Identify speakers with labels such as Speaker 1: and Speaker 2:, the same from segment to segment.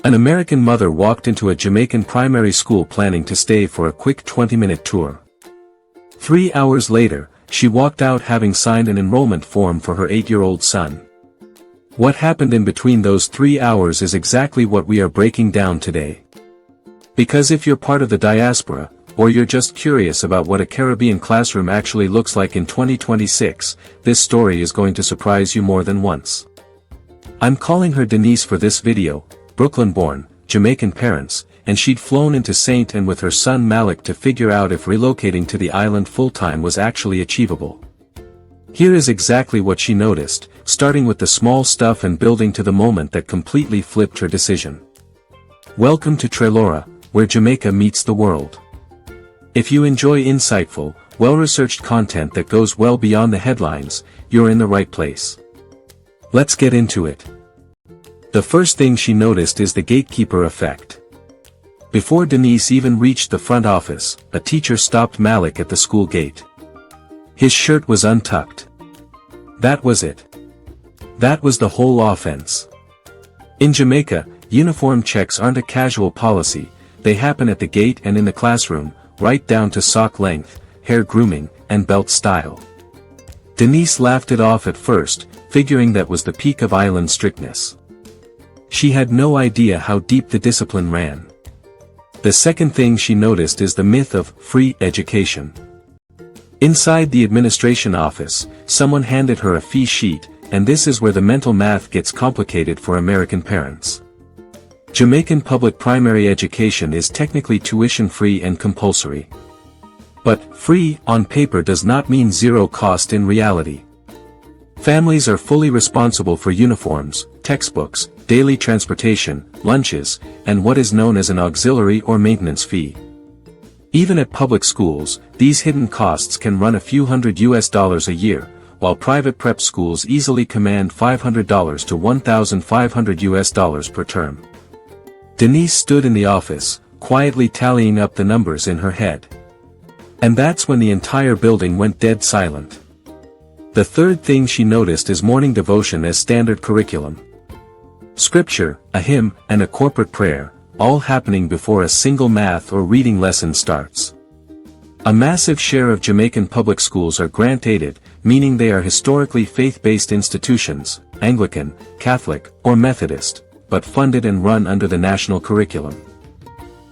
Speaker 1: An American mother walked into a Jamaican primary school planning to stay for a quick 20-minute tour. 3 hours later, she walked out having signed an enrollment form for her 8-year-old son. What happened in between those 3 hours is exactly what we are breaking down today. Because if you're part of the diaspora, or you're just curious about what a Caribbean classroom actually looks like in 2026, this story is going to surprise you more than once. I'm calling her Denise for this video, Brooklyn-born, Jamaican parents, and she'd flown into St. Ann with her son Malik to figure out if relocating to the island full-time was actually achievable. Here is exactly what she noticed, starting with the small stuff and building to the moment that completely flipped her decision. Welcome to TRAILORA, where Jamaica meets the world. If you enjoy insightful, well-researched content that goes well beyond the headlines, you're in the right place. Let's get into it. The first thing she noticed is the gatekeeper effect. Before Denise even reached the front office, a teacher stopped Malik at the school gate. His shirt was untucked. That was it. That was the whole offense. In Jamaica, uniform checks aren't a casual policy, they happen at the gate and in the classroom, right down to sock length, hair grooming, and belt style. Denise laughed it off at first, figuring that was the peak of island strictness. She had no idea how deep the discipline ran. The second thing she noticed is the myth of free education. Inside the administration office, someone handed her a fee sheet, and this is where the mental math gets complicated for American parents. Jamaican public primary education is technically tuition-free and compulsory. But free on paper does not mean zero cost in reality. Families are fully responsible for uniforms, textbooks, daily transportation, lunches, and what is known as an auxiliary or maintenance fee. Even at public schools, these hidden costs can run a few $100 a year, while private prep schools easily command $500 to $1,500 per term. Denise stood in the office, quietly tallying up the numbers in her head. And that's when the entire building went dead silent. The third thing she noticed is morning devotion as standard curriculum. Scripture, a hymn, and a corporate prayer, all happening before a single math or reading lesson starts. A massive share of Jamaican public schools are grant-aided, meaning they are historically faith-based institutions, Anglican, Catholic, or Methodist, but funded and run under the national curriculum.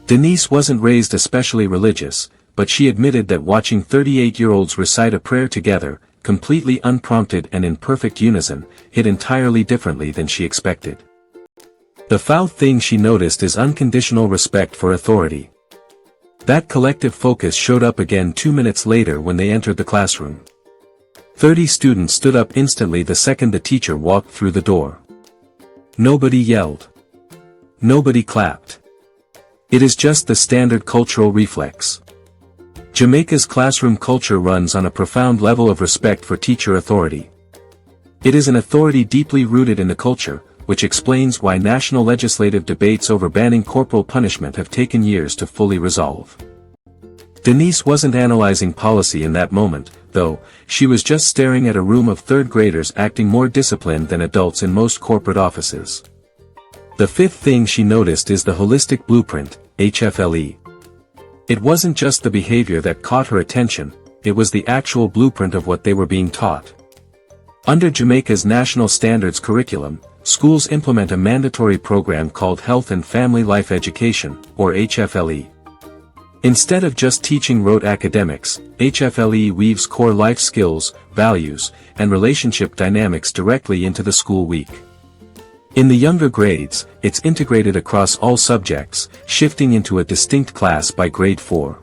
Speaker 1: Denise wasn't raised especially religious, but she admitted that watching 38-year-olds recite a prayer together, completely unprompted and in perfect unison, hit entirely differently than she expected. The fourth thing she noticed is unconditional respect for authority. That collective focus showed up again 2 minutes later when they entered the classroom. 30 students stood up instantly the second the teacher walked through the door. Nobody yelled. Nobody clapped. It is just the standard cultural reflex. Jamaica's classroom culture runs on a profound level of respect for teacher authority. It is an authority deeply rooted in the culture, which explains why national legislative debates over banning corporal punishment have taken years to fully resolve. Denise wasn't analyzing policy in that moment, though, she was just staring at a room of third graders acting more disciplined than adults in most corporate offices. The fifth thing she noticed is the holistic blueprint, HFLE. It wasn't just the behavior that caught her attention, it was the actual blueprint of what they were being taught. Under Jamaica's national standards curriculum, schools implement a mandatory program called Health and Family Life Education, or HFLE. Instead of just teaching rote academics, HFLE weaves core life skills, values, and relationship dynamics directly into the school week. In the younger grades, it's integrated across all subjects, shifting into a distinct class by grade 4.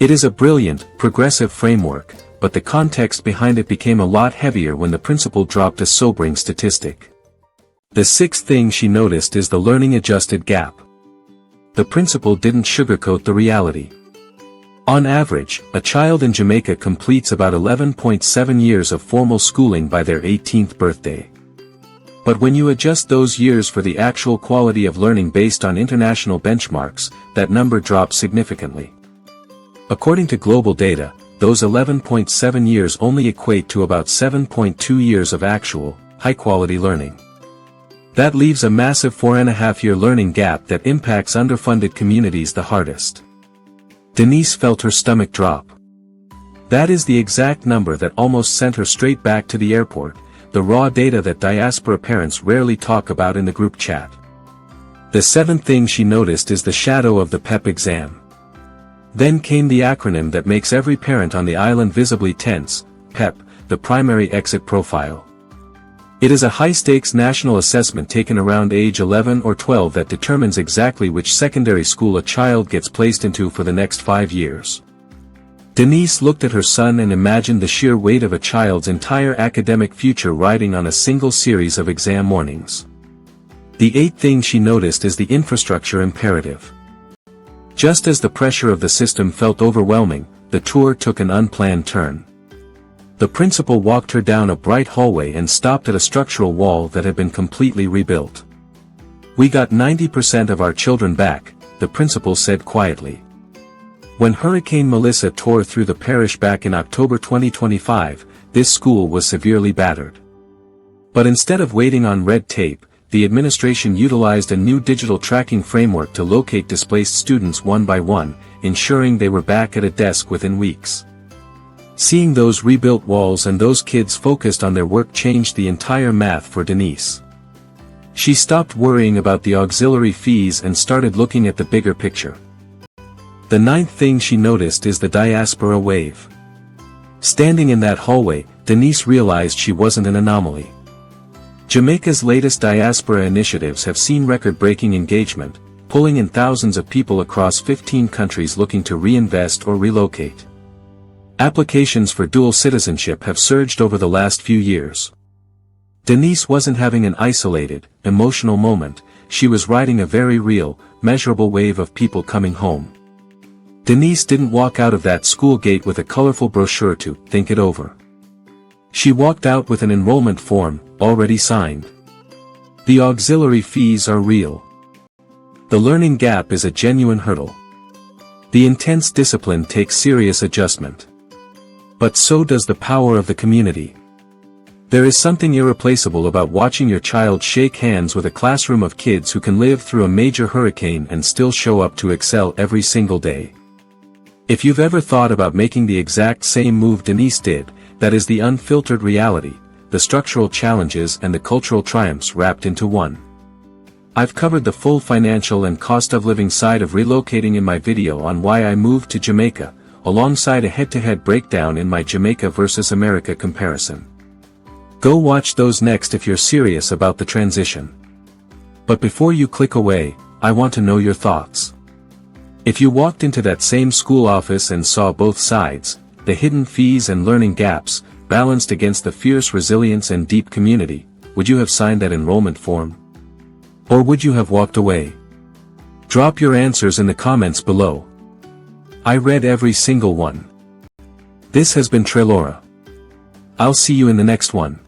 Speaker 1: It is a brilliant, progressive framework, but the context behind it became a lot heavier when the principal dropped a sobering statistic. The sixth thing she noticed is the learning-adjusted gap. The principal didn't sugarcoat the reality. On average, a child in Jamaica completes about 11.7 years of formal schooling by their 18th birthday. But when you adjust those years for the actual quality of learning based on international benchmarks, that number drops significantly. According to global data, those 11.7 years only equate to about 7.2 years of actual, high-quality learning. That leaves a massive 4.5-year learning gap that impacts underfunded communities the hardest. Denise felt her stomach drop. That is the exact number that almost sent her straight back to the airport, the raw data that diaspora parents rarely talk about in the group chat. The seventh thing she noticed is the shadow of the PEP exam. Then came the acronym that makes every parent on the island visibly tense, PEP, the Primary Exit Profile. It is a high-stakes national assessment taken around age 11 or 12 that determines exactly which secondary school a child gets placed into for the next 5 years. Denise looked at her son and imagined the sheer weight of a child's entire academic future riding on a single series of exam mornings. The eighth thing she noticed is the infrastructure imperative. Just as the pressure of the system felt overwhelming, the tour took an unplanned turn. The principal walked her down a bright hallway and stopped at a structural wall that had been completely rebuilt. "We got 90% of our children back," the principal said quietly. When Hurricane Melissa tore through the parish back in October 2025, this school was severely battered. But instead of waiting on red tape, the administration utilized a new digital tracking framework to locate displaced students one by one, ensuring they were back at a desk within weeks. Seeing those rebuilt walls and those kids focused on their work changed the entire math for Denise. She stopped worrying about the auxiliary fees and started looking at the bigger picture. The ninth thing she noticed is the diaspora wave. Standing in that hallway, Denise realized she wasn't an anomaly. Jamaica's latest diaspora initiatives have seen record-breaking engagement, pulling in thousands of people across 15 countries looking to reinvest or relocate. Applications for dual citizenship have surged over the last few years. Denise wasn't having an isolated, emotional moment, she was riding a very real, measurable wave of people coming home. Denise didn't walk out of that school gate with a colorful brochure to think it over. She walked out with an enrollment form, already signed. The auxiliary fees are real. The learning gap is a genuine hurdle. The intense discipline takes serious adjustment. But so does the power of the community. There is something irreplaceable about watching your child shake hands with a classroom of kids who can live through a major hurricane and still show up to excel every single day. If you've ever thought about making the exact same move Denise did, that is the unfiltered reality, the structural challenges and the cultural triumphs wrapped into one. I've covered the full financial and cost of living side of relocating in my video on why I moved to Jamaica, alongside a head-to-head breakdown in my Jamaica versus America comparison. Go watch those next if you're serious about the transition. But before you click away, I want to know your thoughts. If you walked into that same school office and saw both sides, the hidden fees and learning gaps, balanced against the fierce resilience and deep community, would you have signed that enrollment form? Or would you have walked away? Drop your answers in the comments below. I read every single one. This has been TRAILORA. I'll see you in the next one.